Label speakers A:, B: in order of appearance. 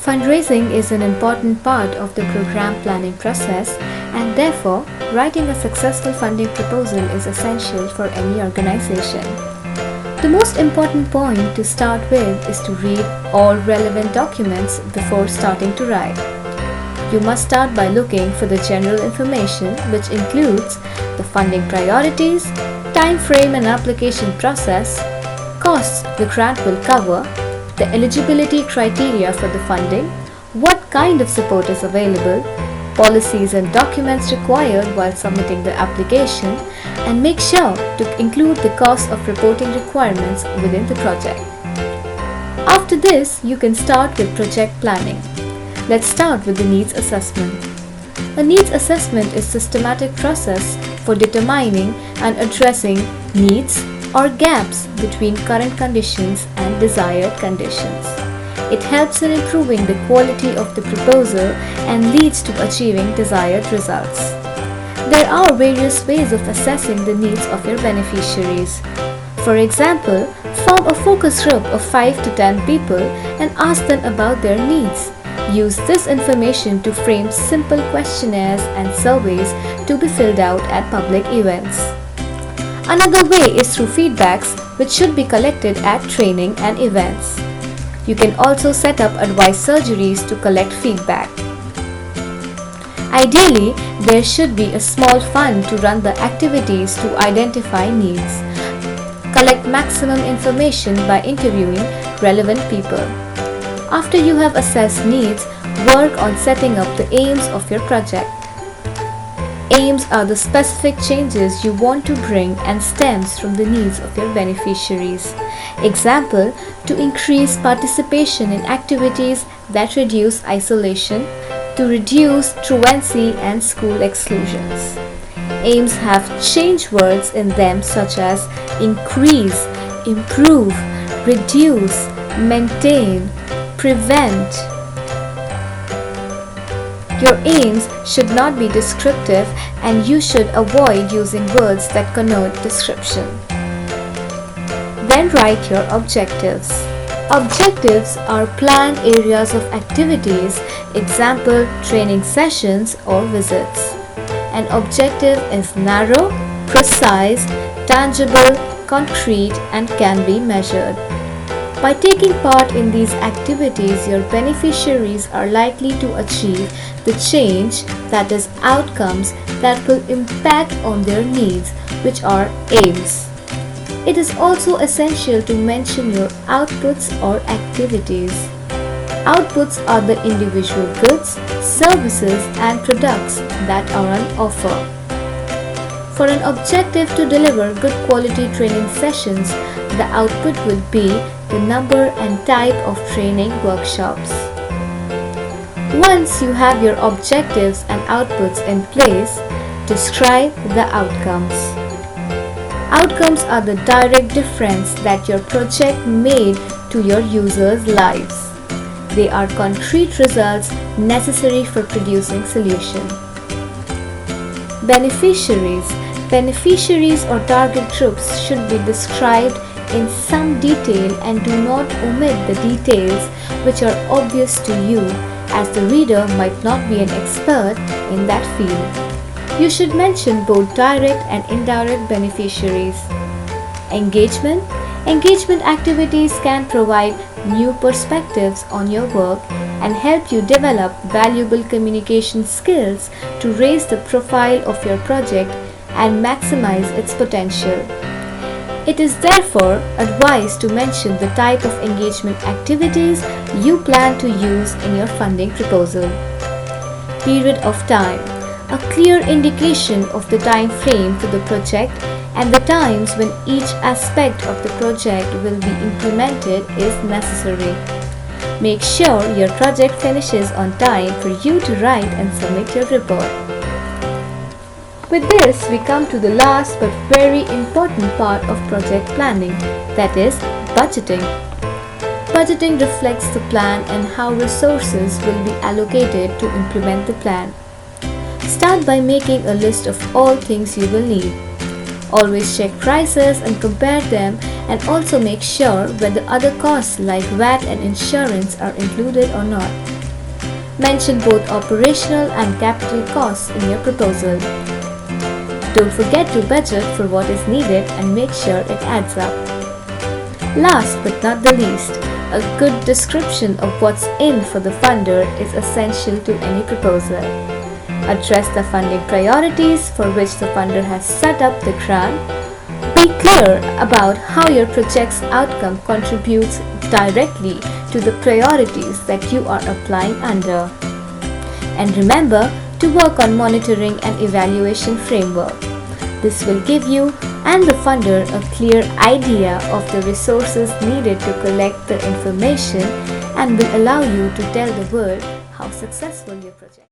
A: Fundraising is an important part of the program planning process, and therefore, writing a successful funding proposal is essential for any organization. The most important point to start with is to read all relevant documents before starting to write. You must start by looking for the general information, which includes the funding priorities, time frame and application process, costs the grant will cover, the eligibility criteria for the funding, what kind of support is available, policies and documents required while submitting the application, and make sure to include the cost of reporting requirements within the project. After this, you can start with project planning. Let's start with the needs assessment. A needs assessment is a systematic process for determining and addressing needs or gaps between current conditions and desired conditions. It helps in improving the quality of the proposal and leads to achieving desired results. There are various ways of assessing the needs of your beneficiaries. For example, form a focus group of 5 to 10 people and ask them about their needs. Use this information to frame simple questionnaires and surveys to be filled out at public events. Another way is through feedbacks, which should be collected at training and events. You can also set up advice surgeries to collect feedback. Ideally, there should be a small fund to run the activities to identify needs. Collect maximum information by interviewing relevant people. After you have assessed needs, work on setting up the aims of your project. Aims are the specific changes you want to bring and stems from the needs of your beneficiaries. Example, to increase participation in activities that reduce isolation, to reduce truancy and school exclusions. Aims have change words in them such as increase, improve, reduce, maintain, prevent. Your aims should not be descriptive and you should avoid using words that connote description. Then write your objectives. Objectives are planned areas of activities, example, training sessions or visits. An objective is narrow, precise, tangible, concrete, and can be measured. By taking part in these activities, your beneficiaries are likely to achieve the change, that is, outcomes that will impact on their needs, which are aims. It is also essential to mention your outputs or activities. Outputs are the individual goods, services, and products that are on offer. For an objective to deliver good quality training sessions, the output will be the number and type of training workshops. Once you have your objectives and outputs in place, describe the outcomes. Outcomes are the direct difference that your project made to your users' lives. They are concrete results necessary for producing solutions. Beneficiaries. Beneficiaries or target groups should be described in some detail and do not omit the details which are obvious to you, as the reader might not be an expert in that field. You should mention both direct and indirect beneficiaries. Engagement. Engagement activities can provide new perspectives on your work and help you develop valuable communication skills to raise the profile of your project and maximize its potential. It is therefore advised to mention the type of engagement activities you plan to use in your funding proposal. Period of time. A clear indication of the time frame for the project and the times when each aspect of the project will be implemented is necessary. Make sure your project finishes on time for you to write and submit your report. With this, we come to the last but very important part of project planning, that is, budgeting. Budgeting reflects the plan and how resources will be allocated to implement the plan. Start by making a list of all things you will need. Always check prices and compare them, and also make sure whether other costs like VAT and insurance are included or not. Mention both operational and capital costs in your proposal. Don't forget to budget for what is needed and make sure it adds up. Last but not the least, a good description of what's in for the funder is essential to any proposal. Address the funding priorities for which the funder has set up the grant. Be clear about how your project's outcome contributes directly to the priorities that you are applying under. And remember to work on monitoring and evaluation framework. This will give you and the funder a clear idea of the resources needed to collect the information and will allow you to tell the world how successful your project is.